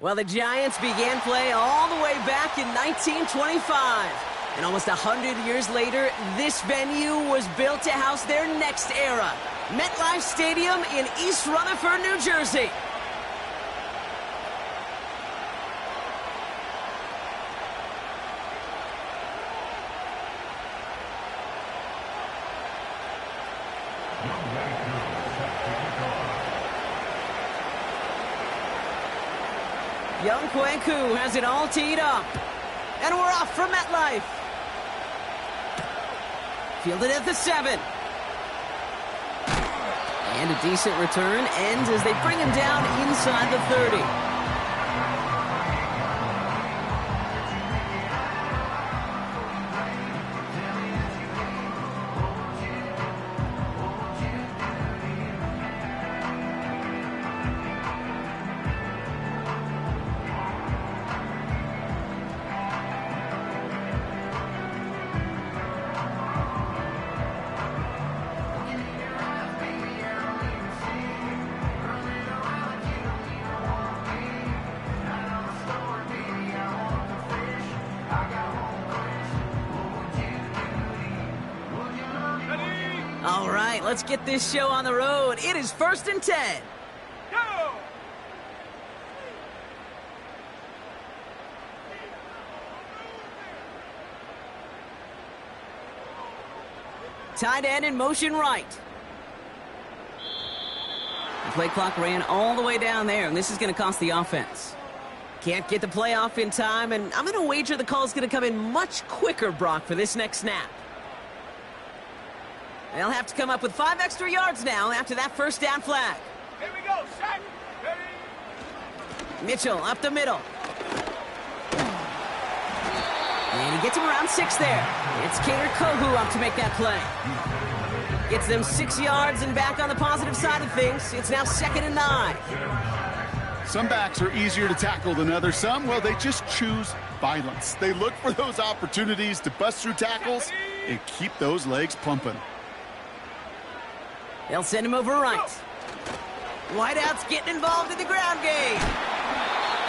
Well, the Giants began play all the way back in 1925. And almost 100 years later, this venue was built to house their next era. MetLife Stadium in East Rutherford, New Jersey. Young Kweku has it all teed up. And we're off from MetLife. Fielded at the 7. And a decent return ends as they bring him down inside the 30. All right, let's get this show on the road. It is 1st and 10. Go! Tight end in motion right. The play clock ran all the way down there, and this is going to cost the offense. Can't get the play off in time, and I'm going to wager the call is going to come in much quicker, Brock, for this next snap. They'll have to come up with 5 extra yards now after that first down flag. Here we go, set, ready. Mitchell up the middle. And he gets him around 6 there. It's Kader Kohu up to make that play. Gets them 6 yards and back on the positive side of things. It's now 2nd and 9. Some backs are easier to tackle than others. Some, well, they just choose violence. They look for those opportunities to bust through tackles and keep those legs pumping. They'll send him over right. Wideout's getting involved in the ground game.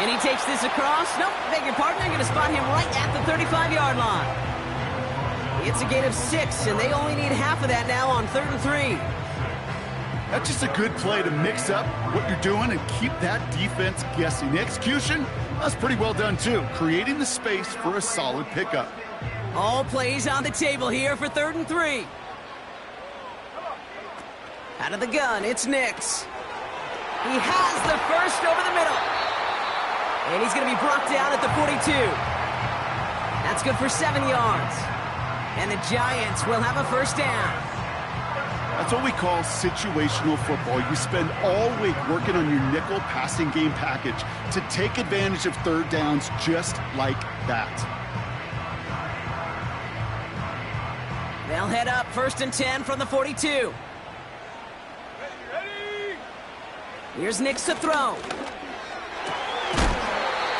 And he takes this across. Nope, beg your pardon. They're going to spot him right at the 35-yard line. It's a gain of 6, and they only need half of that now on 3rd and 3. That's just a good play to mix up what you're doing and keep that defense guessing. The execution, that's pretty well done, too. Creating the space for a solid pickup. All plays on the table here for 3rd and 3. Out of the gun, it's Nix. He has the first over the middle. And he's going to be brought down at the 42. That's good for 7 yards. And the Giants will have a first down. That's what we call situational football. You spend all week working on your nickel passing game package to take advantage of 3rd downs just like that. They'll head up 1st and 10 from the 42. Here's Nix to throw.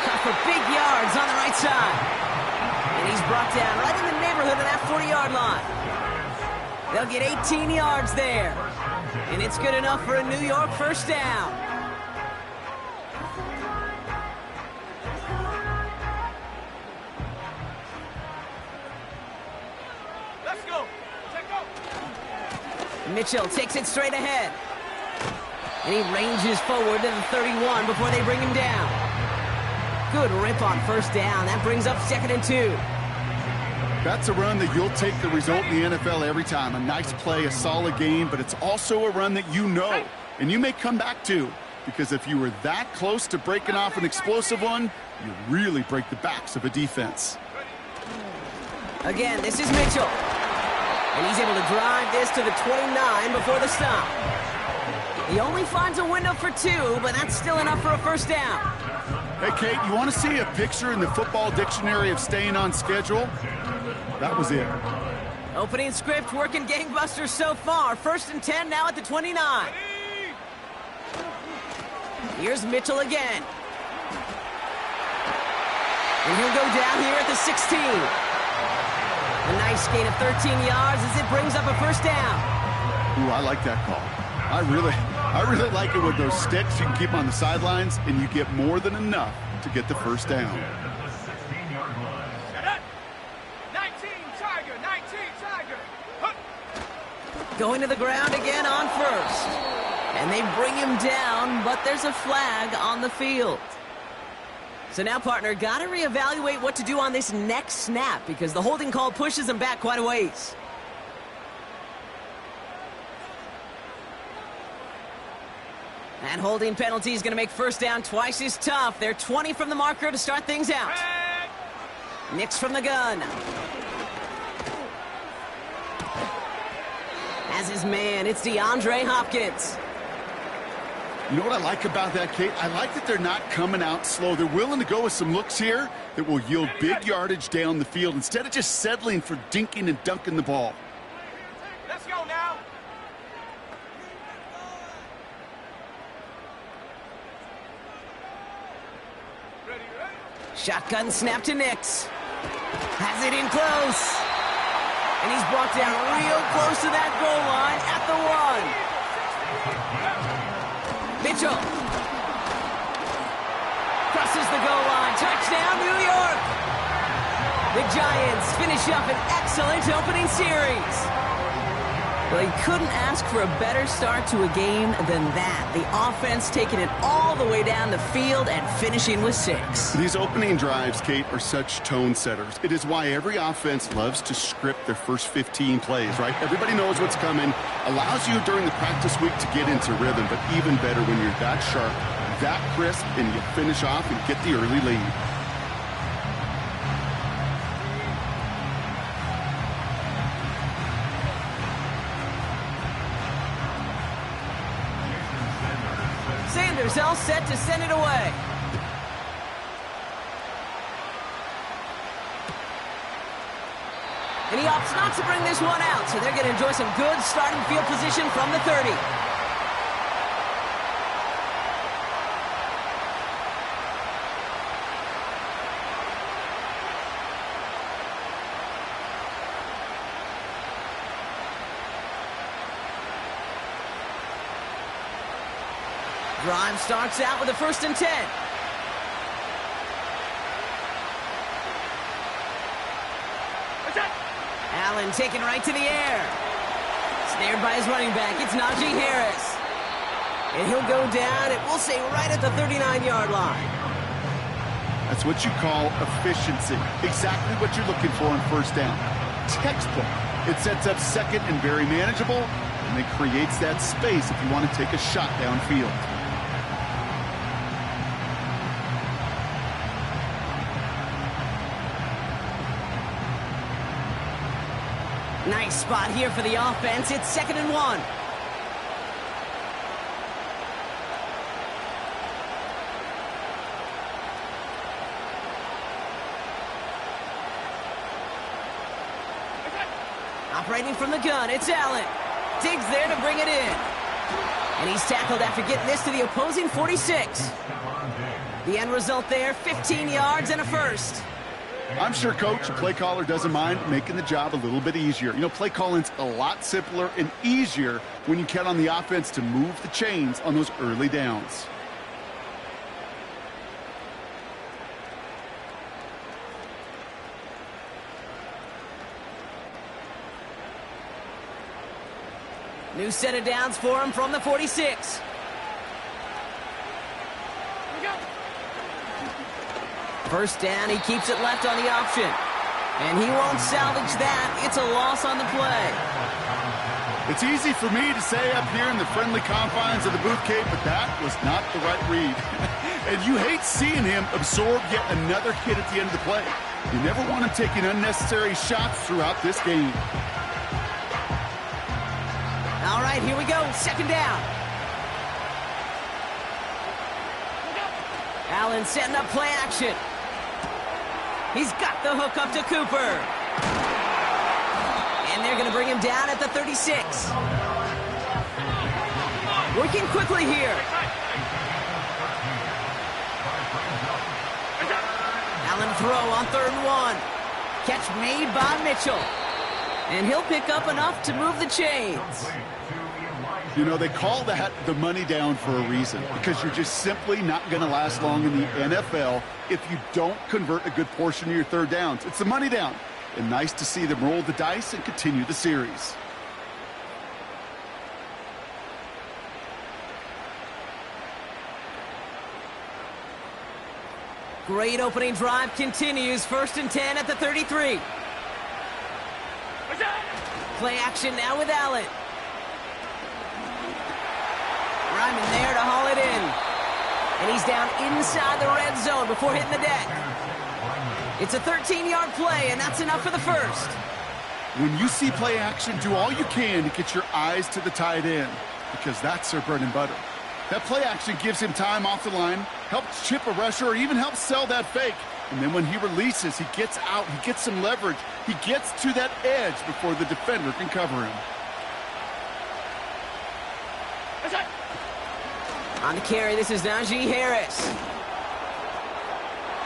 Cut for big yards on the right side. And he's brought down right in the neighborhood of that 40-yard line. They'll get 18 yards there. And it's good enough for a New York first down. Let's go. Check go. Mitchell takes it straight ahead. And he ranges forward to the 31 before they bring him down. Good rip on first down. That brings up 2nd and 2. That's a run that you'll take the result in the NFL every time. A nice play, a solid game, but it's also a run that you know, and you may come back to, because if you were that close to breaking off an explosive one, you really break the backs of a defense. Again, this is Mitchell. And he's able to drive this to the 29 before the stop. He only finds a window for 2, but that's still enough for a first down. Hey, Kate, you want to see a picture in the football dictionary of staying on schedule? That was it. Opening script working gangbusters so far. 1st and 10 now at the 29. Here's Mitchell again. And he'll go down here at the 16. A nice gain of 13 yards as it brings up a first down. Ooh, I like that call. I really like it with those sticks. You can keep them on the sidelines, and you get more than enough to get the first down. 19 Tiger, 19 Tiger. Huh. Going to the ground again on first. And they bring him down, but there's a flag on the field. So now, partner, got to reevaluate what to do on this next snap because the holding call pushes him back quite a ways. And holding penalty is going to make first down twice as tough. They're 20 from the marker to start things out. Nix from the gun. As his man, it's DeAndre Hopkins. You know what I like about that, Kate? I like that they're not coming out slow. They're willing to go with some looks here that will yield big yardage down the field instead of just settling for dinking and dunking the ball. Let's go now. Ready, ready. Shotgun snap to Nix. Has it in close. And he's brought down real close to that goal line at the 1. Mitchell. Crosses the goal line. Touchdown, New York. The Giants finish up an excellent opening series. Well, you couldn't ask for a better start to a game than that. The offense taking it all the way down the field and finishing with 6. These opening drives, Kate, are such tone setters. It is why every offense loves to script their first 15 plays, right? Everybody knows what's coming. Allows you during the practice week to get into rhythm, but even better when you're that sharp, that crisp, and you finish off and get the early lead. Sanders all set to send it away. And he opts not to bring this one out, so they're going to enjoy some good starting field position from the 30. Drive starts out with a 1st and 10. Allen taken right to the air. Snared by his running back. It's Najee Harris. And he'll go down, and we'll say right at the 39-yard line. That's what you call efficiency. Exactly what you're looking for on first down. Textbook. It sets up second and very manageable, and it creates that space if you want to take a shot downfield. Nice spot here for the offense. It's 2nd and 1. Operating from the gun, it's Allen. Digs there to bring it in. And he's tackled after getting this to the opposing 46. The end result there, 15 yards and a first. I'm sure Coach, a play caller, doesn't mind making the job a little bit easier. You know, play calling's a lot simpler and easier when you count on the offense to move the chains on those early downs. New set of downs for him from the 46. First down, he keeps it left on the option. And he won't salvage that. It's a loss on the play. It's easy for me to say up here in the friendly confines of the booth, Kate, but that was not the right read. And you hate seeing him absorb yet another hit at the end of the play. You never want him taking unnecessary shots throughout this game. All right, here we go. 2nd down. Allen setting up play action. He's got the hook up to Cooper. And they're going to bring him down at the 36. Working quickly here. Allen throw on 3rd and 1. Catch made by Mitchell. And he'll pick up enough to move the chains. You know, they call that the money down for a reason, because you're just simply not going to last long in the NFL if you don't convert a good portion of your third downs. It's the money down. And nice to see them roll the dice and continue the series. Great opening drive continues. 1st and 10 at the 33. Play action now with Allen. Ryman there to haul it in. And he's down inside the red zone before hitting the deck. It's a 13-yard play, and that's enough for the first. When you see play action, do all you can to get your eyes to the tight end, because that's their bread and butter. That play action gives him time off the line, helps chip a rusher, or even helps sell that fake. And then when he releases, he gets out, he gets some leverage. He gets to that edge before the defender can cover him. On the carry, this is Najee Harris.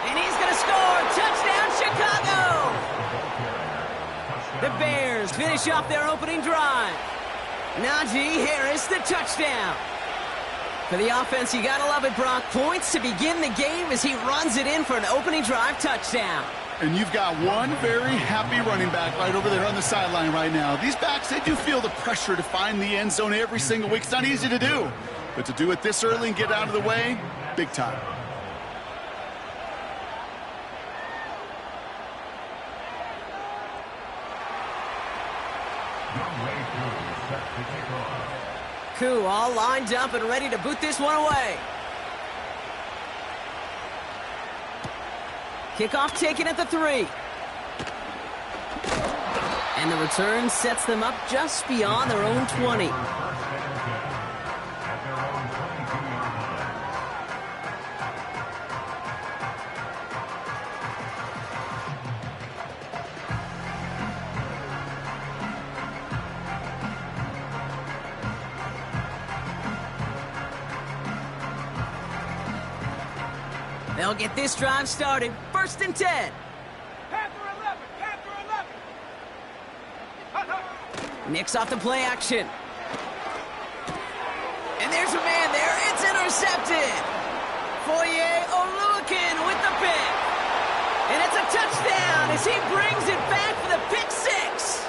And he's going to score. Touchdown, Chicago! The Bears finish off their opening drive. Najee Harris, the touchdown. For the offense, you got to love it, Brock. Points to begin the game as he runs it in for an opening drive touchdown. And you've got one very happy running back right over there on the sideline right now. These backs, they do feel the pressure to find the end zone every single week. It's not easy to do. But to do it this early and get out of the way, big time. Koo all lined up and ready to boot this one away. Kickoff taken at the 3. And the return sets them up just beyond their own 20. They'll get this drive started. 1st and 10. Panther 11, Panther 11. Nicks off the play action. And there's a man there. It's intercepted. Foye Oluwakin with the pick. And it's a touchdown as he brings it back for the pick 6.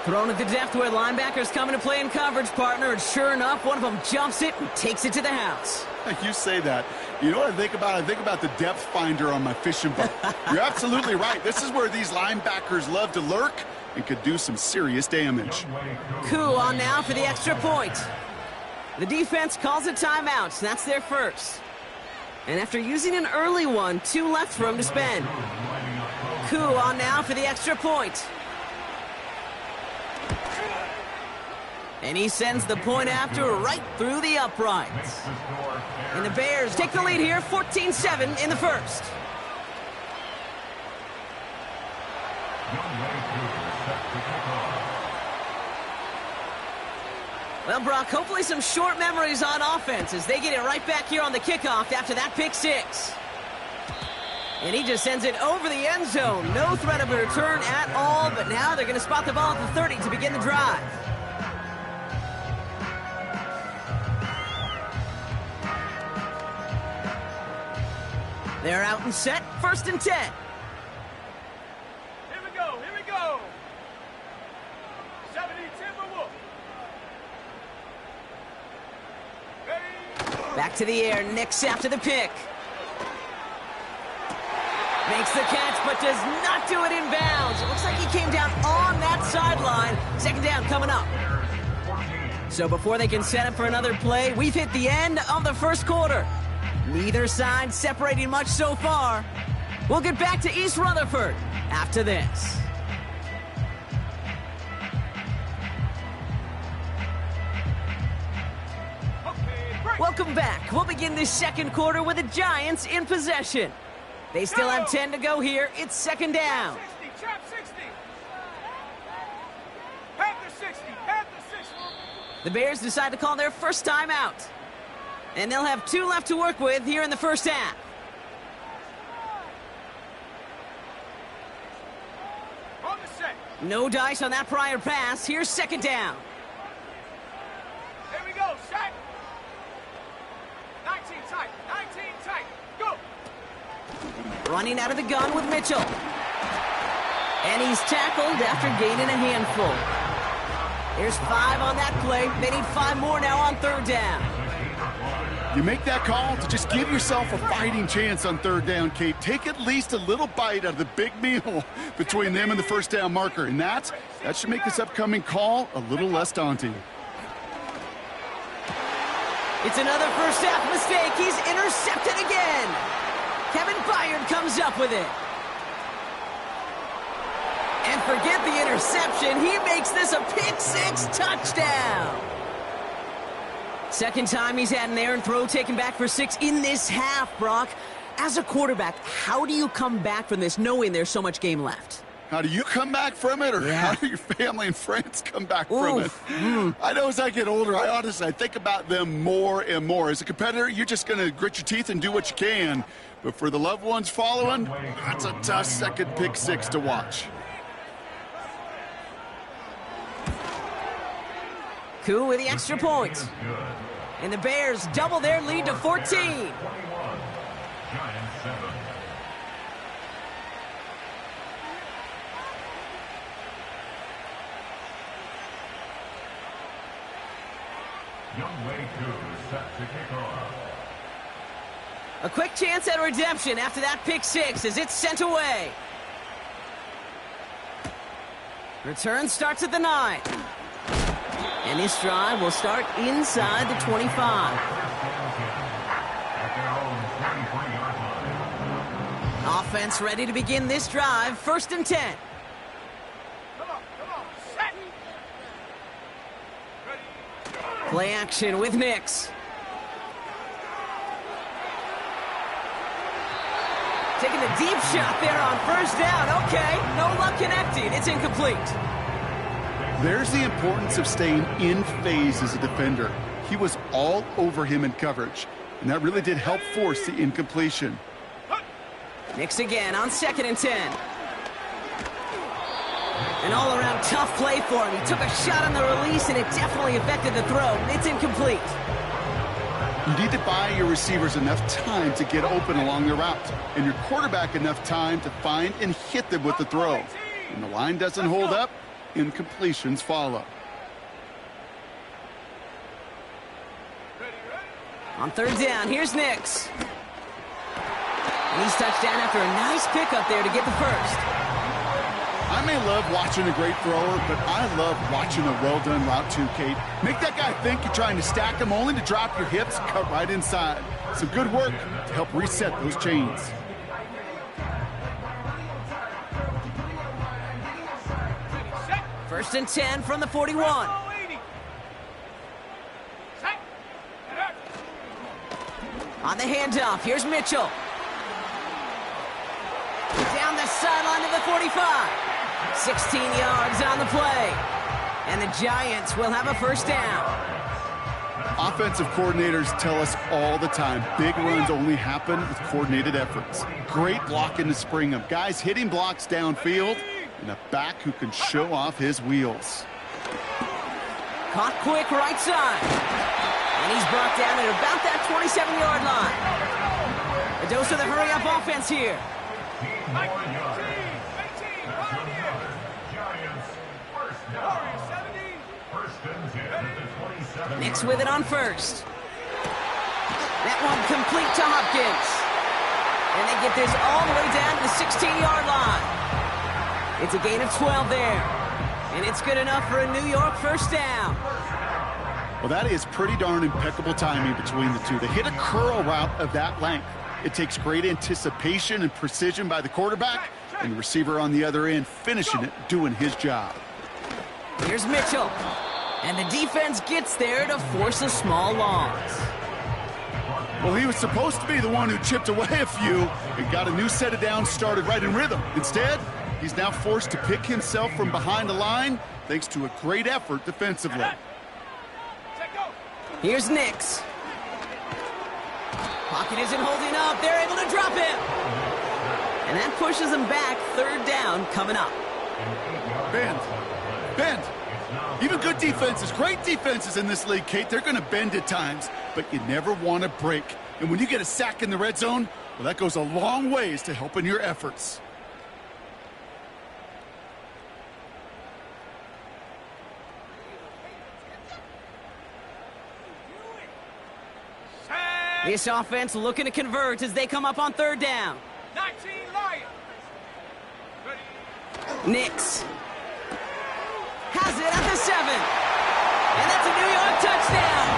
Thrown at the depth where linebackers come into play in coverage, partner. And sure enough, one of them jumps it and takes it to the house. You say that. You know what I think about? I think about the depth finder on my fishing boat. You're absolutely right. This is where these linebackers love to lurk and could do some serious damage. Koo on now for the extra point. The defense calls a timeout. So that's their first. And after using an early one, 2 left for him to spend. Koo on now for the extra point. And he sends the point after right through the uprights. And the Bears take the lead here, 14-7 in the first. Well, Brock, hopefully some short memories on offense as they get it right back here on the kickoff after that pick 6. And he just sends it over the end zone. No threat of a return at all, but now they're going to spot the ball at the 30 to begin the drive. They're out and set, 1st and 10. Here we go, here we go. 70 Timberwolf. Ready? Back to the air, Nicks after the pick. Makes the catch, but does not do it in bounds. It looks like he came down on that sideline. 2nd down coming up. So before they can set up for another play, we've hit the end of the first quarter. Neither side separating much so far. We'll get back to East Rutherford after this. Welcome back. We'll begin this second quarter with the Giants in possession. They still have 10 to go here. It's 2nd down. Trap 60. Panther 60, Panther 60. The Bears decide to call their first timeout. And they'll have 2 left to work with here in the first half. On the set. No dice on that prior pass. Here's 2nd down. Running out of the gun with Mitchell. And he's tackled after gaining a handful. There's 5 on that play. They need 5 more now on 3rd down. You make that call to just give yourself a fighting chance on 3rd down, Kate. Take at least a little bite out of the big meal between them and the 1st down marker. And that should make this upcoming call a little less daunting. It's another first half mistake. He's intercepted again. Kevin Byard comes up with it. And forget the interception. He makes this a pick-6 touchdown. Second time he's had an errant throw taken back for 6 in this half, Brock. As a quarterback, how do you come back from this knowing there's so much game left? How do you come back from it, or how do your family and friends come back from it? I know as I get older, I think about them more and more. As a competitor, you're just going to grit your teeth and do what you can. But for the loved ones following, that's a tough second pick-6 to watch. Koo with the extra point. And the Bears double their lead to 14. A quick chance at redemption after that pick-6 as it's sent away. Return starts at the 9. And this drive will start inside the 25. Offense ready to begin this drive. 1st and 10. Come on, set. Play action with Nix. Taking a deep shot there on 1st down. Okay, no luck connecting. It's incomplete. There's the importance of staying in phase as a defender. He was all over him in coverage, and that really did help force the incompletion. Nix again on 2nd and 10. An all-around tough play for him. He took a shot on the release, and it definitely affected the throw. It's incomplete. You need to buy your receivers enough time to get open along the route, and your quarterback enough time to find and hit them with the throw. When the line doesn't hold up, incompletions follow. On 3rd down, here's Nix. And he's touched down after a nice pickup there to get the 1st. I may love watching a great thrower, but I love watching a well-done route too, Kate. Make that guy think you're trying to stack him only to drop your hips, cut right inside. Some good work to help reset those chains. First and 10 from the 41. On the handoff, here's Mitchell. Down the sideline to the 45. 16 yards on the play. And the Giants will have a 1st down. Offensive coordinators tell us all the time, big runs only happen with coordinated efforts. Great blocking to spring them. Guys hitting blocks downfield, and a back who can show off his wheels. Caught quick right side. And he's brought down at about that 27-yard line. A dose of the hurry-up offense here. Nix with it on 1st. That one complete to Hopkins. And they get this all the way down to the 16-yard line. It's a gain of 12 there. And it's good enough for a New York 1st down. Well, that is pretty darn impeccable timing between the two. They hit a curl route of that length. It takes great anticipation and precision by the quarterback, and the receiver on the other end finishing it, doing his job. Here's Mitchell. And the defense gets there to force a small loss. Well, he was supposed to be the one who chipped away a few and got a new set of downs started right in rhythm. Instead, he's now forced to pick himself from behind the line thanks to a great effort defensively. Here's Nix. Pocket isn't holding up. They're able to drop him. And that pushes them back. 3rd down coming up. Bend. Even good defenses, great defenses in this league, Kate, they're going to bend at times, but you never want to break. And when you get a sack in the red zone, well, that goes a long ways to helping your efforts. This offense looking to convert as they come up on third down. 19 Lions. Nix has it at the 7. And that's a New York touchdown.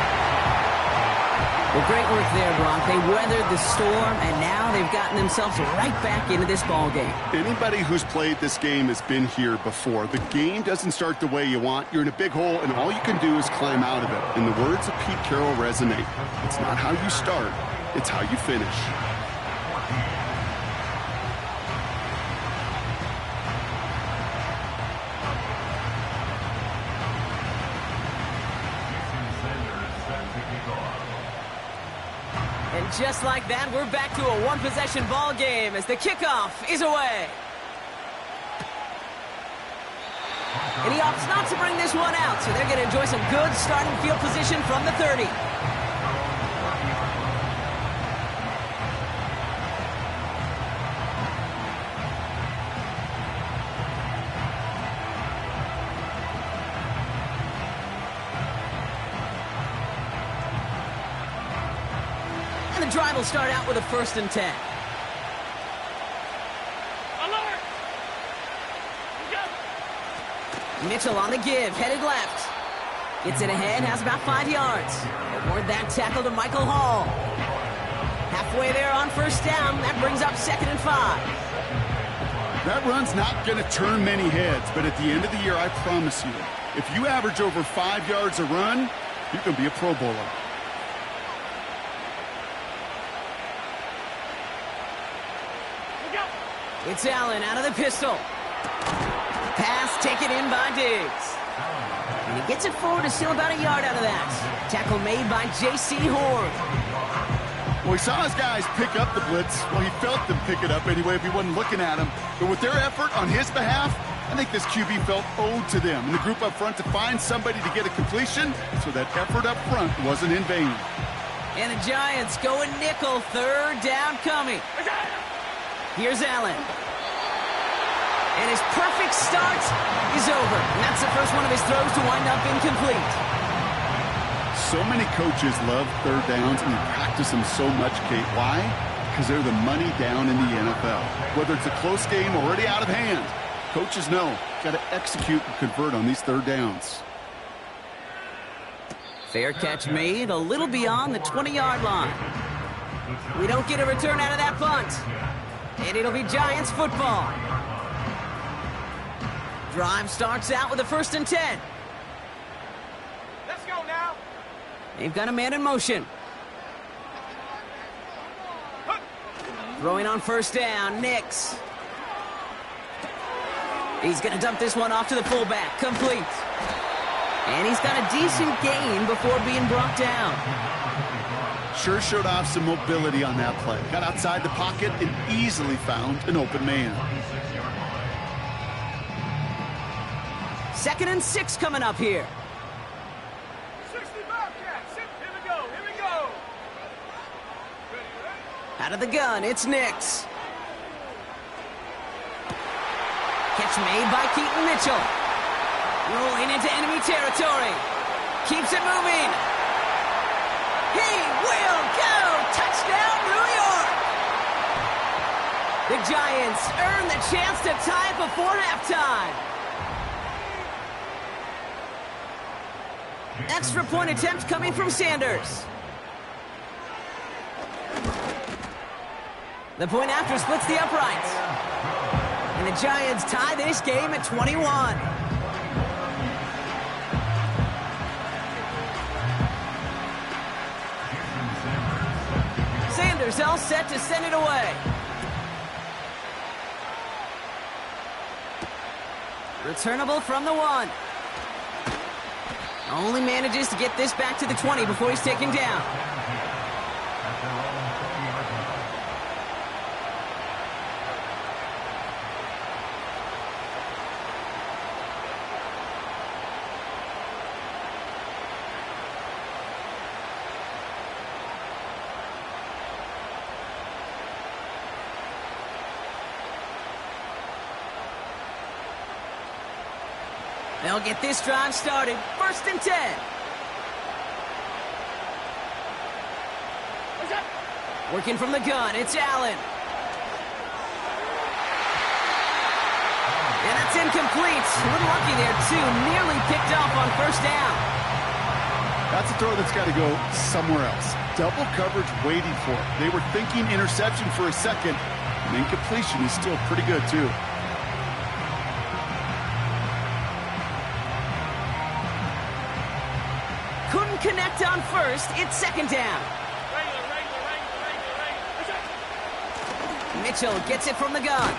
Well, great work there, Brock. They weathered the storm, and now they've gotten themselves right back into this ball game. Anybody who's played this game has been here before. The game doesn't start the way you want. You're in a big hole, and all you can do is climb out of it. And the words of Pete Carroll resonate. It's not how you start, it's how you finish. And just like that, we're back to a one-possession ball game as the kickoff is away. And he opts not to bring this one out, so they're going to enjoy some good starting field position from the 30. The drive will start out with a 1st and 10. Alert! Mitchell on the give, headed left. Gets it ahead, has about 5 yards. Award that tackle to Michael Hall. Halfway there on 1st down. That brings up 2nd and 5. That run's not going to turn many heads, but at the end of the year, I promise you, if you average over 5 yards a run, you can be a Pro Bowler. It's Allen out of the pistol. Pass taken in by Diggs. And he gets it forward to steal about a yard out of that. Tackle made by J.C. Horn. Well, he saw his guys pick up the blitz. Well, he felt them pick it up anyway if he wasn't looking at him. But with their effort on his behalf, I think this QB felt owed to them and the group up front to find somebody to get a completion so that effort up front wasn't in vain. And the Giants going nickel, 3rd down coming. Here's Allen. And his perfect start is over. And that's the first one of his throws to wind up incomplete. So many coaches love 3rd downs and practice them so much, Kate. Why? Because they're the money down in the NFL. Whether it's a close game already out of hand, coaches know got to execute and convert on these 3rd downs. Fair catch made a little beyond the 20-yard line. We don't get a return out of that punt. And it'll be Giants football. Drive starts out with a 1st and 10. Let's go now. They've got a man in motion. Throwing on 1st down, Nix. He's going to dump this one off to the fullback. Complete. And he's got a decent gain before being brought down. Sure showed off some mobility on that play. Got outside the pocket and easily found an open man. 2nd and 6 coming up here. 60 Bobcats. Here we go. Here we go. Out of the gun, it's Nix. Catch made by Keaton Mitchell. Rolling into enemy territory. Keeps it moving. He will go! Touchdown, New York! The Giants earn the chance to tie before halftime. Extra point attempt coming from Sanders. The point after splits the uprights. And the Giants tie this game at 21. Sanders all set to send it away. Returnable from the 1. Only manages to get this back to the 20 before he's taken down. They'll get this drive started. 1st and 10. Working from the gun, it's Allen. And that's incomplete. A little lucky there, too. Nearly picked off on 1st down. That's a throw that's got to go somewhere else. Double coverage waiting for it. They were thinking interception for a second. And incompletion is still pretty good, too. Couldn't connect on 1st. It's 2nd down. Mitchell gets it from the gun.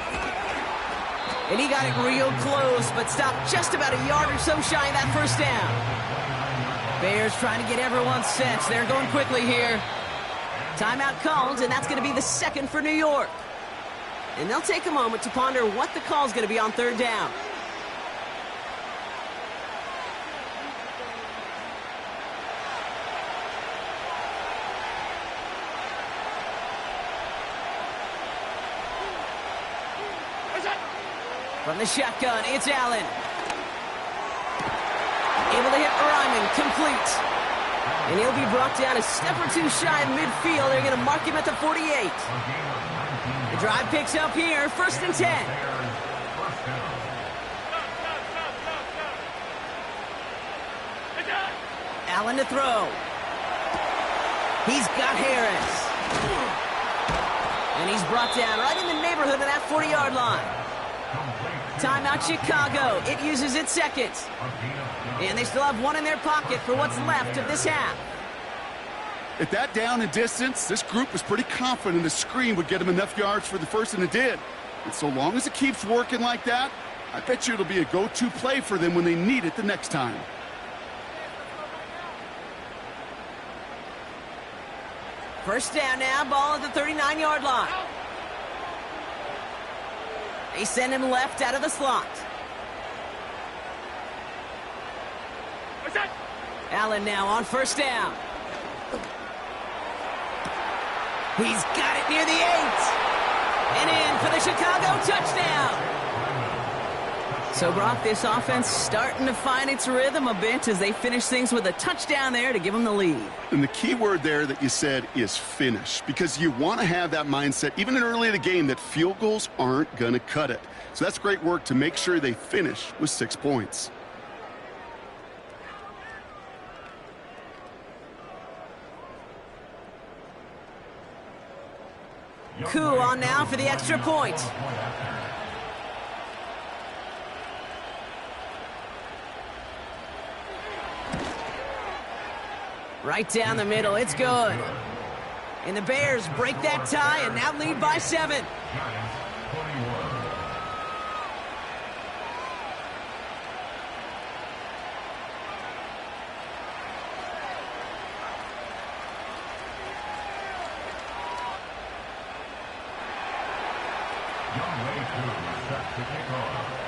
And he got it real close, but stopped just about a yard or so shy of that 1st down. Bears trying to get everyone set. They're going quickly here. Timeout called, and that's going to be the 2nd for New York. And they'll take a moment to ponder what the call is going to be on 3rd down. From the shotgun, it's Allen. Able to hit Ryman, complete. And he'll be brought down a step or two shy of midfield. They're going to mark him at the 48. The drive picks up here, 1st and 10. Allen to throw. He's got Harris. And he's brought down right in the neighborhood of that 40-yard line. Timeout Chicago. It uses its 2nd. And they still have one in their pocket for what's left of this half. At that down and distance, this group was pretty confident the screen would get them enough yards for the 1st, and it did. And so long as it keeps working like that, I bet you it'll be a go-to play for them when they need it the next time. First down now, ball at the 39-yard line. They send him left out of the slot. Allen now on 1st down. He's got it near the 8. And in for the Chicago touchdown. So, Brock, this offense starting to find its rhythm a bit as they finish things with a touchdown there to give them the lead. And the key word there that you said is finish, because you want to have that mindset, even in early in the game, that field goals aren't going to cut it. So that's great work to make sure they finish with 6 points. Koo on now for the extra point. Right down the middle, it's good. And the Bears break that tie and now lead by 7.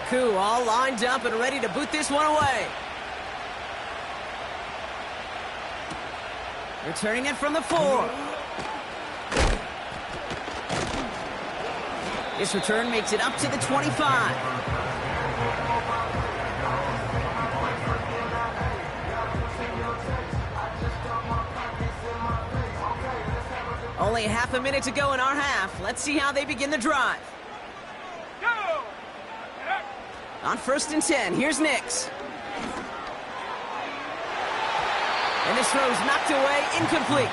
Koo all lined up and ready to boot this one away. Returning it from the 4. This return makes it up to the 25. Only half a minute to go in our half. Let's see how they begin the drive. On 1st and 10, here's Nix. And this throw's knocked away, incomplete.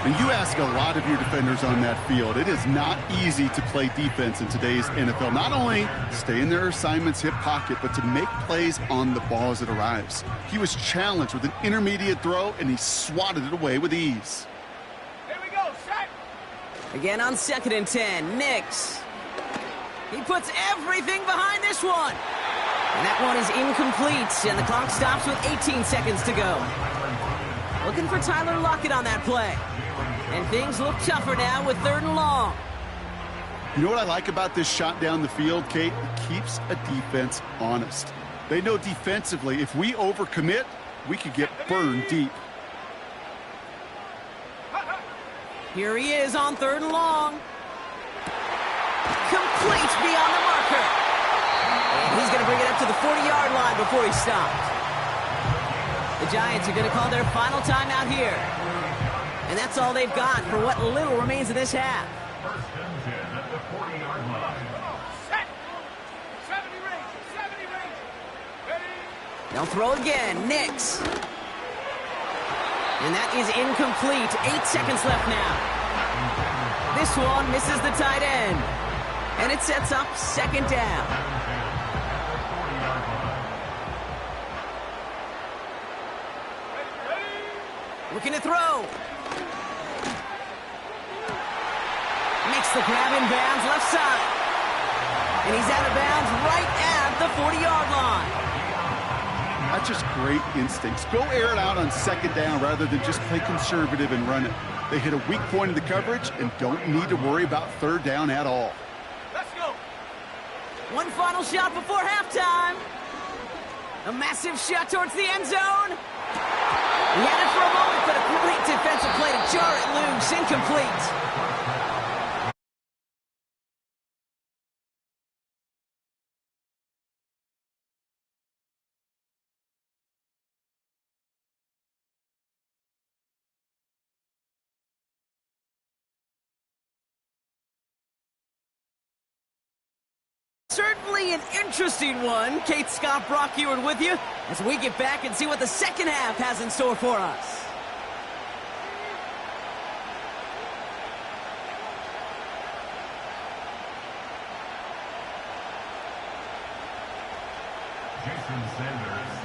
And you ask a lot of your defenders on that field. It is not easy to play defense in today's NFL. Not only stay in their assignment's hip pocket, but to make plays on the ball as it arrives. He was challenged with an intermediate throw, and he swatted it away with ease. Here we go, set. Again on 2nd and 10, Nix. He puts everything behind this one. And that one is incomplete, and the clock stops with 18 seconds to go. Looking for Tyler Lockett on that play. And things look tougher now with 3rd and long. You know what I like about this shot down the field, Kate? It keeps a defense honest. They know defensively, if we overcommit, we could get burned deep. Here he is on 3rd and long. Complete beyond the marker. And he's He's going to bring it up to the 40-yard line before he stopped. The Giants are going to call their final timeout here. And that's all they've got for what little remains of this half. First and 10 at the 40-yard line. Set. 70 range. 70 range. Ready. They'll throw again. Nix. And that is incomplete. 8 seconds left now. This one misses the tight end. And it sets up second down. Looking to throw. Makes the grab in bounds left side. And he's out of bounds right at the 40-yard line. That's just great instincts. Go air it out on second down rather than just play conservative and run it. They hit a weak point in the coverage and don't need to worry about third down at all. Let's go. One final shot before halftime. A massive shot towards the end zone. He had it for a moment, but a great defensive play to jar it loose. Incomplete. Certainly an interesting one. Kate Scott, Brock Ewart with you as we get back and see what the second half has in store for us.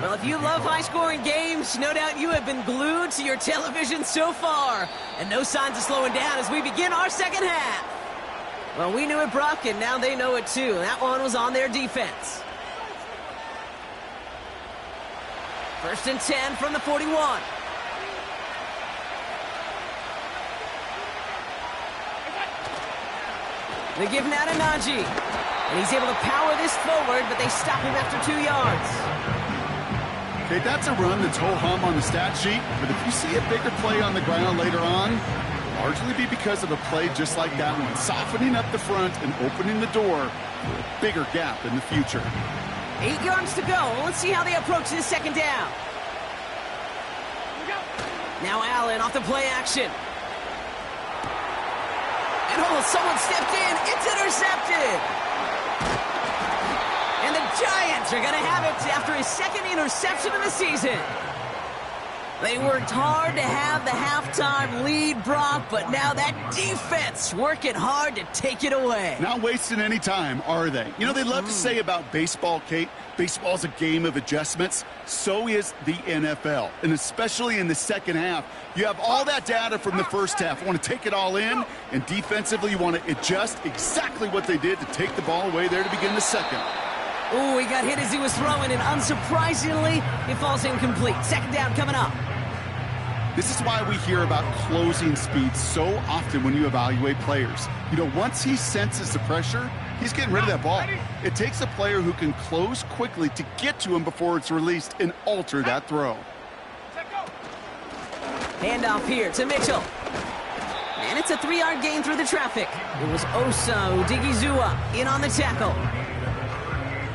Well, if you love high-scoring games, no doubt you have been glued to your television so far. And no signs of slowing down as we begin our second half. Well, we knew it, Brock, and now they know it too. That one was on their defense. First and 10 from the 41. They give now to Najee. And he's able to power this forward, but they stop him after 2 yards. Okay, that's a run that's ho-hum on the stat sheet, but if you see a bigger play on the ground later on, largely be because of a play just like that one, softening up the front and opening the door for a bigger gap in the future. 8 yards to go. Let's see how they approach this second down. Now Allen off the play action. And someone stepped in. It's intercepted. And the Giants are going to have it after his second interception of the season. They worked hard to have the halftime lead, Brock, but now that defense working hard to take it away. Not wasting any time, are they? You know, they love to say about baseball, Kate, baseball's a game of adjustments. So is the NFL, and especially in the second half. You have all that data from the first half. You want to take it all in, and defensively you want to adjust exactly what they did to take the ball away there to begin the second. Ooh, he got hit as he was throwing, and unsurprisingly, it falls incomplete. Second down coming up. This is why we hear about closing speed so often when you evaluate players. You know, once he senses the pressure, he's getting rid of that ball. It takes a player who can close quickly to get to him before it's released and alter that throw. Handoff here to Mitchell. And it's a 3-yard gain through the traffic. It was Osa Odigizua in on the tackle.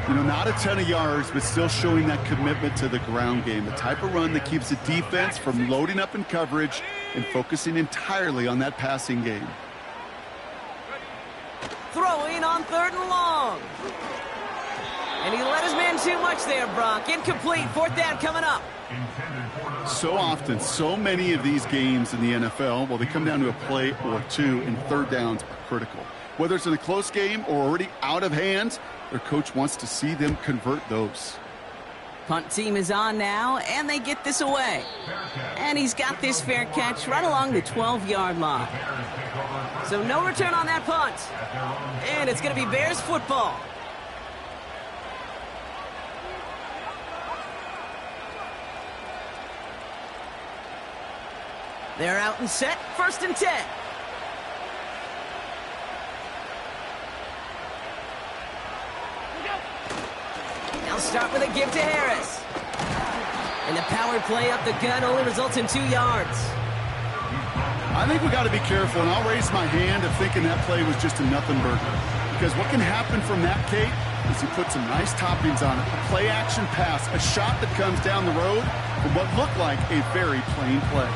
You know, not a ton of yards, but still showing that commitment to the ground game. The type of run that keeps the defense from loading up in coverage and focusing entirely on that passing game. Throwing on 3rd and long. And he let his man too much there, Brock. Incomplete. 4th down coming up. So often, so many of these games in the NFL, well, they come down to a play or two, and third downs are critical. Whether it's in a close game or already out of hand, their coach wants to see them convert those. Punt team is on now, and they get this away. And he's got this fair catch right along the 12-yard line. So no return on that punt. And it's going to be Bears football. They're out and set. 1st and 10. They'll start with a give to Harris. And the power play up the gut only results in 2 yards. I think we got to be careful, and I'll raise my hand of thinking that play was just a nothing burger. Because what can happen from that, Kate, is he put some nice toppings on it. A play-action pass, a shot that comes down the road from what looked like a very plain play.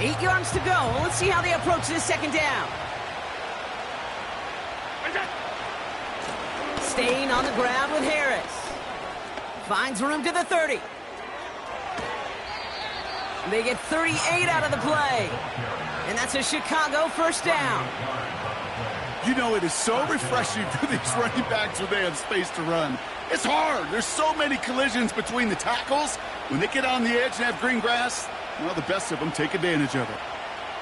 Eight yards to go. Let's see how they approach this second down. Staying on the ground with Harris. Finds room to the 30. They get 38 out of the play. And that's a Chicago first down. You know, it is so refreshing for these running backs when they have space to run. It's hard. There's so many collisions between the tackles. When they get on the edge and have green grass, well, the best of them take advantage of it.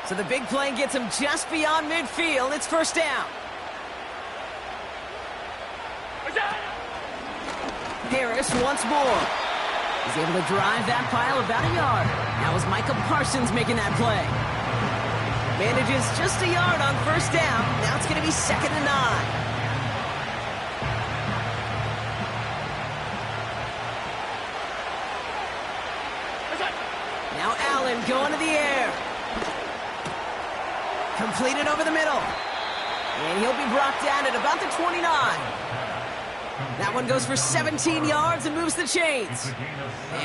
So the big play gets them just beyond midfield. It's first down. Harris once more. He's able to drive that pile about a yard. That was Micah Parsons making that play. Manages just a yard on first down. Now it's going to be 2nd and 9. Now Allen going to the air. Completed over the middle. And he'll be brought down at about the 29. That one goes for 17 yards and moves the chains.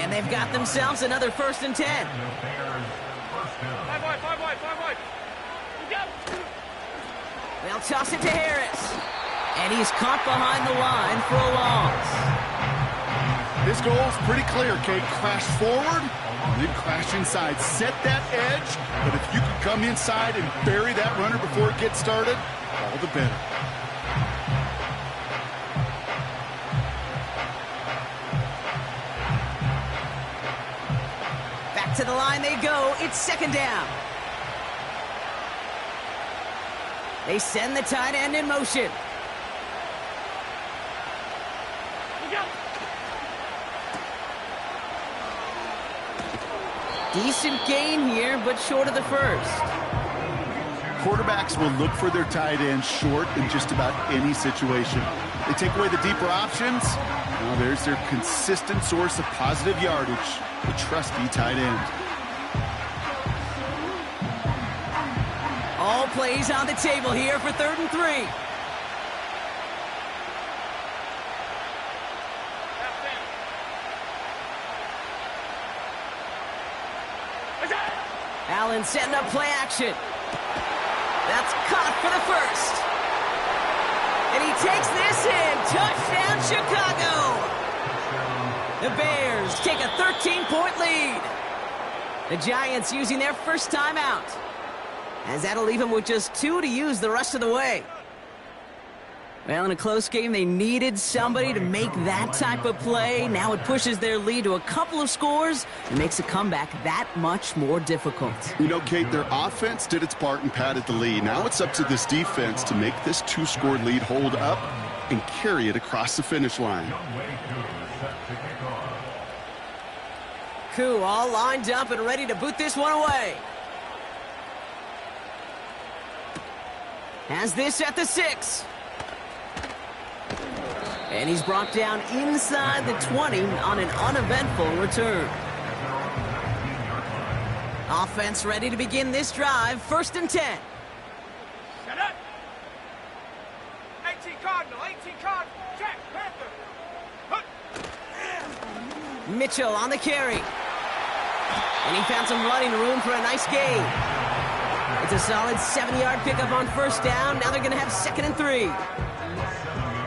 And they've got themselves another 1st and 10. 5 wide. They'll toss it to Harris. And he's caught behind the line for a loss. This goal is pretty clear, Kate. Crash forward, and then crash inside. Set that edge, but if you can come inside and bury that runner before it gets started, all the better. Back to the line they go. It's 2nd down. They send the tight end in motion. Decent gain here, but short of the first. Quarterbacks will look for their tight end short in just about any situation. They take away the deeper options. Now there's their consistent source of positive yardage, the trusty tight end. All plays on the table here for 3rd and 3. Allen setting up play action. That's caught for the first. And he takes this in. Touchdown, Chicago. The Bears take a 13-point lead. The Giants using their first timeout, as that'll leave them with just 2 to use the rest of the way. Well, in a close game, they needed somebody to make that type of play. Now it pushes their lead to a couple of scores and makes a comeback that much more difficult. You know, Kate, their offense did its part and padded the lead. Now it's up to this defense to make this 2-score lead hold up and carry it across the finish line. Koo all lined up and ready to boot this one away. Has this at the 6. And he's brought down inside the 20 on an uneventful return. Offense ready to begin this drive. 1st and 10. Set up. 18 Cardinal, check, Panther. Mitchell on the carry. And he found some running room for a nice gain. It's a solid 7-yard pickup on first down. Now they're going to have 2nd and 3.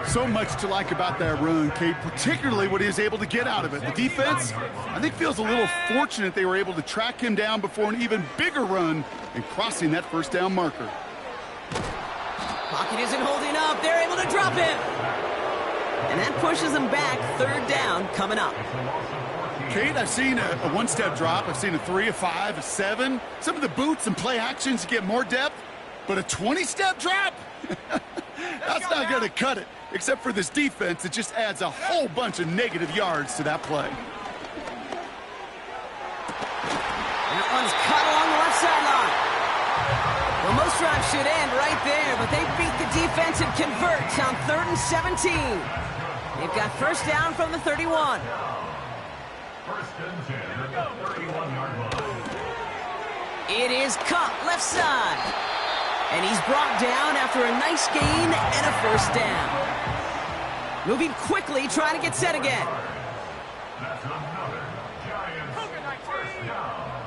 So much to like about that run, Kate, particularly what he was able to get out of it. The defense, I think, feels a little fortunate they were able to track him down before an even bigger run and crossing that first down marker. Pocket isn't holding up. They're able to drop him. And that pushes them back. 3rd down coming up. Kate, I've seen a one-step drop. I've seen a 3, a 5, a 7. Some of the boots and play actions get more depth, but a 20-step drop? That's not going to cut it. Except for this defense, it just adds a whole bunch of negative yards to that play. That one's cut along the left sideline. Well, most drives should end right there, but they beat the defense and convert on 3rd and 17. They've got first down from the 31. First and 10 at the 31-yard line. It is Cup left side. And he's brought down after a nice gain and a first down. Moving quickly, trying to get set again. That's another Giants first down.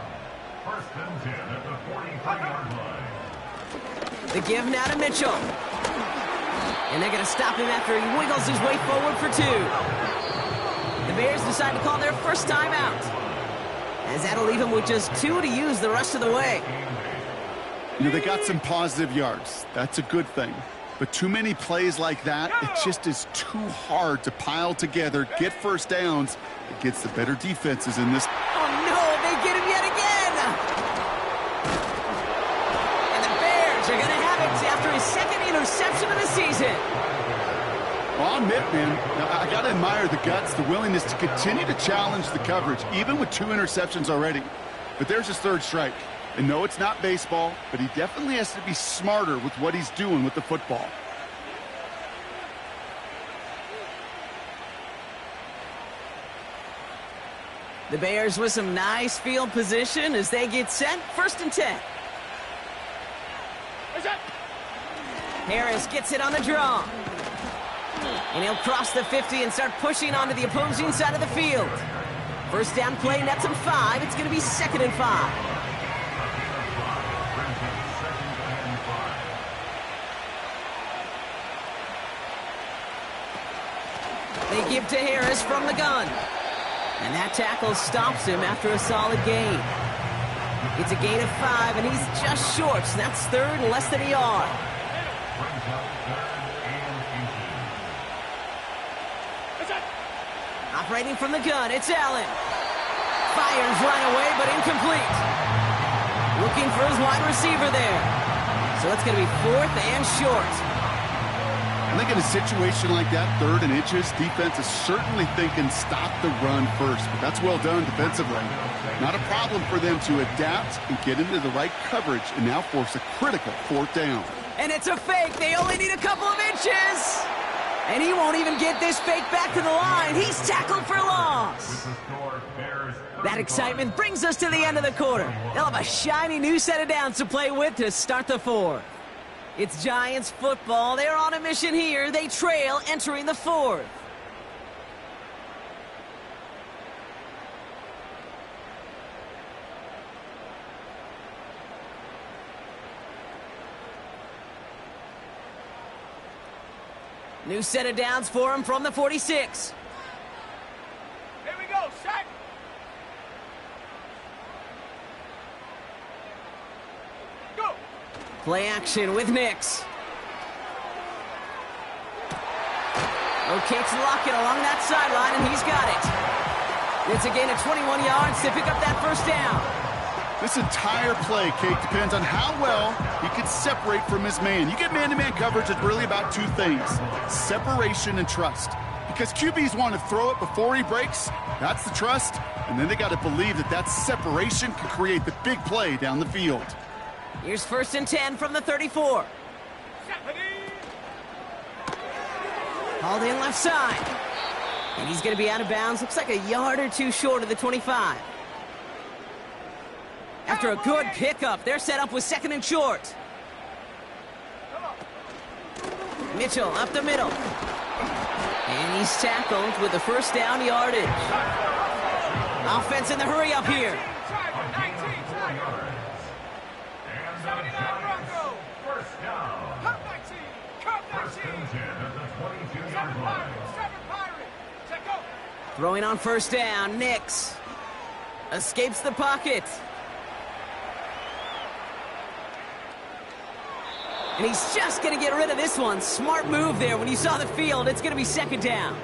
First and 10 at the 45-yard line. The give now to Mitchell. And they're going to stop him after he wiggles his way forward for 2. The Bears decide to call their first timeout, as that'll leave him with just 2 to use the rest of the way. You know, they got some positive yards. That's a good thing. But too many plays like that, it just is too hard to pile together, get first downs against the better defenses in this. Oh, no, they get him yet again. And the Bears are going to have it after his second interception of the season. Well, I'll admit, man, I got to admire the guts, the willingness to continue to challenge the coverage, even with 2 interceptions already. But there's his 3rd strike. And no, it's not baseball, but he definitely has to be smarter with what he's doing with the football. The Bears with some nice field position as they get set. First and 10. Harris gets it on the draw. And he'll cross the 50 and start pushing onto the opposing side of the field. First down play, nets him 5. It's going to be 2nd and 5. They give to Harris from the gun. And that tackle stops him after a solid gain. It's a gain of 5, and he's just short. So that's 3rd and less than a yard. Operating from the gun, it's Allen. Fires right away, but incomplete. Looking for his wide receiver there. So it's going to be 4th and short. I think in a situation like that, 3rd and inches, defense is certainly thinking stop the run first. But that's well done defensively. Not a problem for them to adapt and get into the right coverage and now force a critical 4th down. And it's a fake. They only need a couple of inches. And he won't even get this fake back to the line. He's tackled for loss. That excitement brings us to the end of the quarter. They'll have a shiny new set of downs to play with to start the 4th. It's Giants football. They're on a mission here. They trail entering the 4th. New set of downs for him from the 46. Here we go, sack. Go. Play action with Nix. Rotates Lockett along that sideline, and he's got it. It's a gain of 21 yards to pick up that first down. This entire play, Kate, depends on how well he can separate from his man. You get man-to-man coverage, it's really about 2 things, separation and trust. Because QBs want to throw it before he breaks, that's the trust, and then they got to believe that that separation can create the big play down the field. Here's 1st and 10 from the 34. Hauled in left side. And he's going to be out of bounds. Looks like a yard or 2 short of the 25. After a good pickup, they're set up with 2nd and short. Mitchell up the middle. And he's tackled with the first down yardage. Offense in the hurry up here. Throwing on first down, Nix. Escapes the pocket. And he's just going to get rid of this one. Smart move there. When you saw the field, it's going to be 2nd down.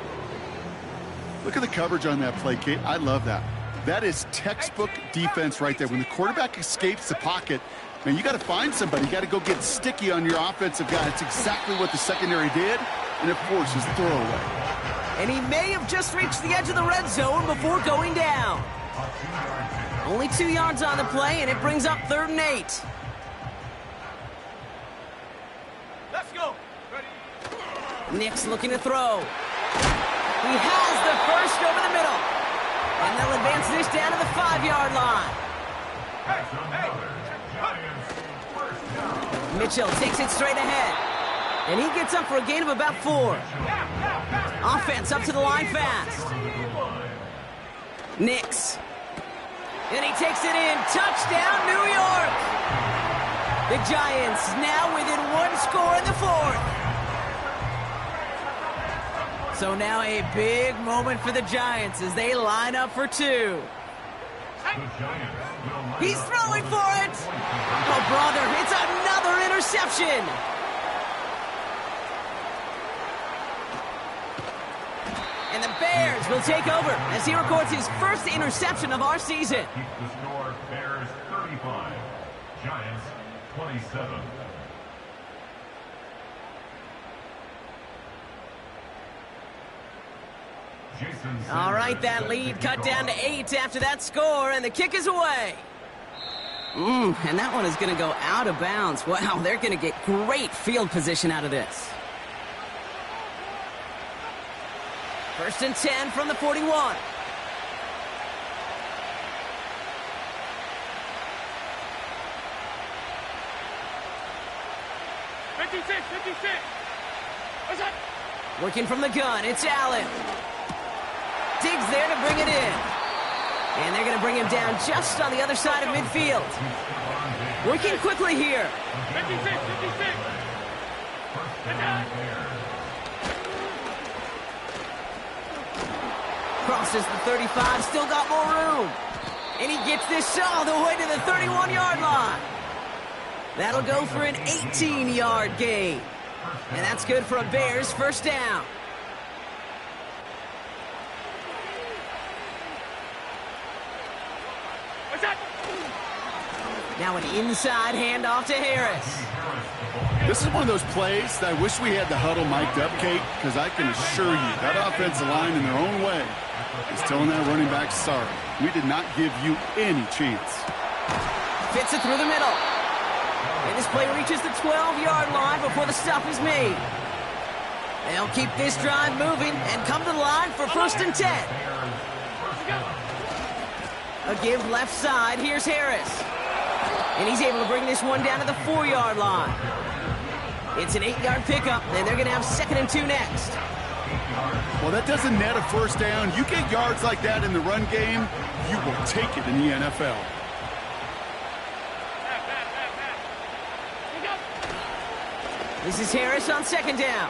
Look at the coverage on that play, Kate. I love that. That is textbook defense right there. When the quarterback escapes the pocket, man, you got to find somebody. You got to go get sticky on your offensive guy. It's exactly what the secondary did, and it forces the throwaway. And he may have just reached the edge of the red zone before going down. Only 2 yards on the play, and it brings up 3rd and 8. Let's go. Ready. Nix looking to throw. He has the first over the middle. And they'll advance this down to the 5-yard line. Mitchell takes it straight ahead. And he gets up for a gain of about 4. Offense up to the line fast. Nix. And he takes it in. Touchdown, New York. The Giants now within 1 score in the 4th. So now a big moment for the Giants as they line up for 2. He's throwing for it. Oh, brother, it's another interception. And the Bears will take over as he records his first interception of our season. Keeps the score, Bears 35, Giants 27. All right, that lead cut down to 8 after that score, and the kick is away. And that one is going to go out of bounds. Wow, they're going to get great field position out of this. 1st and 10 from the 41. Working from the gun, it's Allen. Digs there to bring it in. And they're going to bring him down just on the other side of midfield. Working quickly here. 56. Crosses the 35, still got more room. And he gets this all the way to the 31-yard line. That'll go for an 18-yard gain. And that's good for a Bears first down. Now an inside handoff to Harris. This is one of those plays that I wish we had the huddle mic'd up, Kate, because I can assure you that offensive line in their own way is telling that running back, sorry, we did not give you any chance. Fits it through the middle. And this play reaches the 12-yard line before the stop is made. They'll keep this drive moving and come to the line for 1st and 10. A give left side. Here's Harris. And he's able to bring this one down to the 4-yard line. It's an 8-yard pickup, and they're going to have 2nd and 2 next. Well, that doesn't net a first down. You get yards like that in the run game, you will take it in the NFL. This is Harris on 2nd down.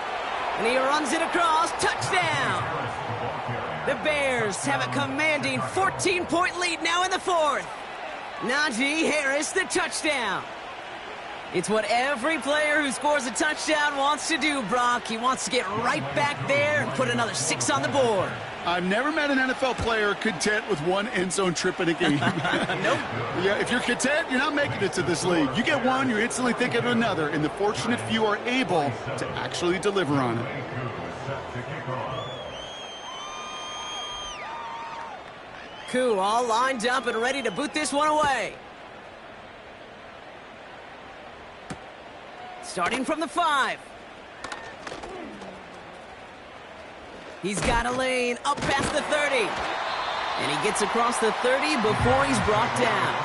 And he runs it across. Touchdown! The Bears have a commanding 14-point lead now in the 4th. Najee Harris, the touchdown. It's what every player who scores a touchdown wants to do, Brock. He wants to get right back there and put another 6 on the board. I've never met an NFL player content with one end zone trip in a game. Nope. Yeah, if you're content, you're not making it to this league. You get one, you're instantly thinking of another, and the fortunate few are able to actually deliver on it. Koo all lined up and ready to boot this one away. Starting from the 5. He's got a lane up past the 30. And he gets across the 30 before he's brought down.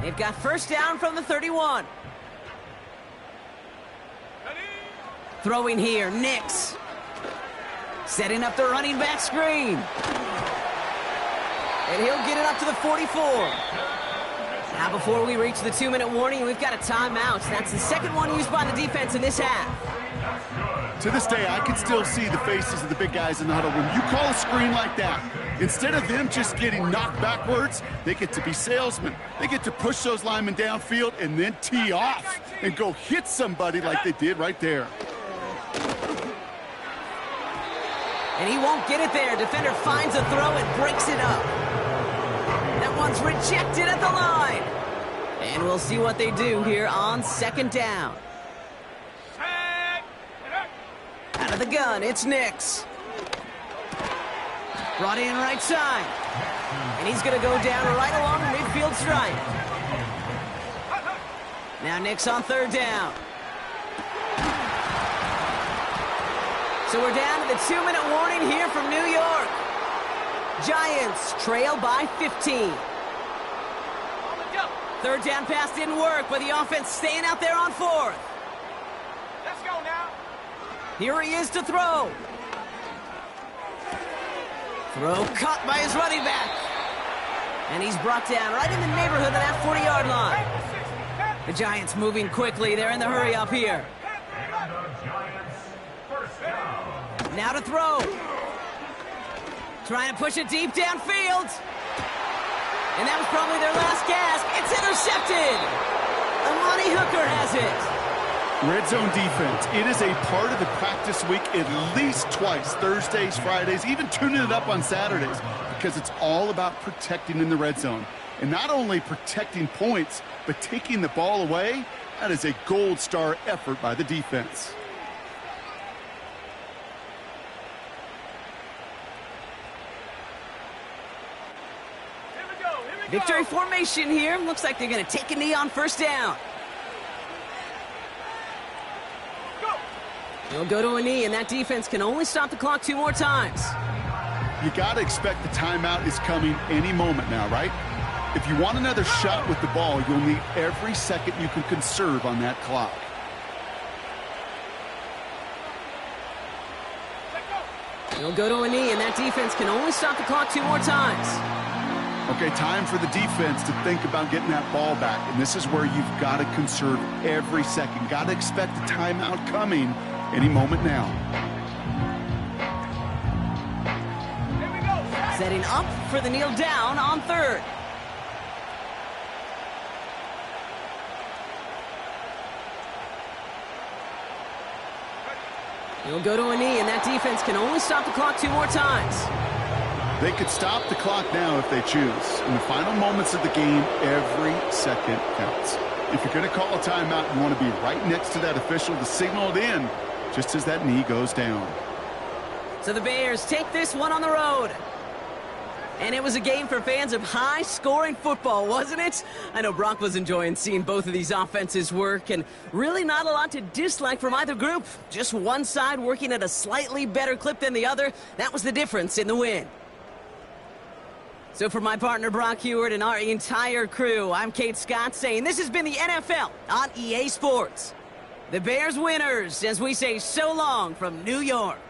They've got first down from the 31. Throwing here, Nix. Setting up the running back screen. And he'll get it up to the 44. Now before we reach the 2-minute warning, we've got a timeout. That's the second one used by the defense in this half. To this day, I can still see the faces of the big guys in the huddle. When you call a screen like that, instead of them just getting knocked backwards, they get to be salesmen. They get to push those linemen downfield and then tee off and go hit somebody like they did right there. And he won't get it there. Defender finds a throw and breaks it up. That one's rejected at the line. And we'll see what they do here on 2nd down. Out of the gun, it's Nix. Brought in right side. And And he's going to go down right along the midfield stripe. Now Nick's on third down. So we're down to the 2-minute warning here from New York. Giants trail by 15. Third down pass didn't work, but the offense staying out there on fourth. Let's go now. Here he is to throw. Throw caught by his running back. And he's brought down right in the neighborhood of that 40-yard line. The Giants moving quickly. They're in the hurry up here. And the Giants, first down. Now to throw. Trying to push it deep downfield. And that was probably their last gasp. It's intercepted. Amani Hooker has it. Red zone defense. It is a part of the practice week at least twice. Thursdays, Fridays, even tuning it up on Saturdays. Because it's all about protecting in the red zone. And not only protecting points, but taking the ball away. That is a gold star effort by the defense. Victory formation here. Looks like they're going to take a knee on first down. They'll go to a knee, and that defense can only stop the clock 2 more times. You got to expect the timeout is coming any moment now, right? If you want another shot with the ball, you'll need every second you can conserve on that clock. They'll go to a knee, and that defense can only stop the clock 2 more times. Okay, time for the defense to think about getting that ball back. And this is where you've got to conserve every second. Got to expect the timeout coming any moment now. Setting up for the kneel down on third. He'll go to a knee, and that defense can only stop the clock 2 more times. They could stop the clock now if they choose. In the final moments of the game, every second counts. If you're going to call a timeout, you want to be right next to that official to signal it in just as that knee goes down. So the Bears take this one on the road. And it was a game for fans of high-scoring football, wasn't it? I know Brock was enjoying seeing both of these offenses work, and really not a lot to dislike from either group. Just one side working at a slightly better clip than the other. That was the difference in the win. So for my partner Brock Heward and our entire crew, I'm Kate Scott saying this has been the NFL on EA Sports. The Bears winners as we say so long from New York.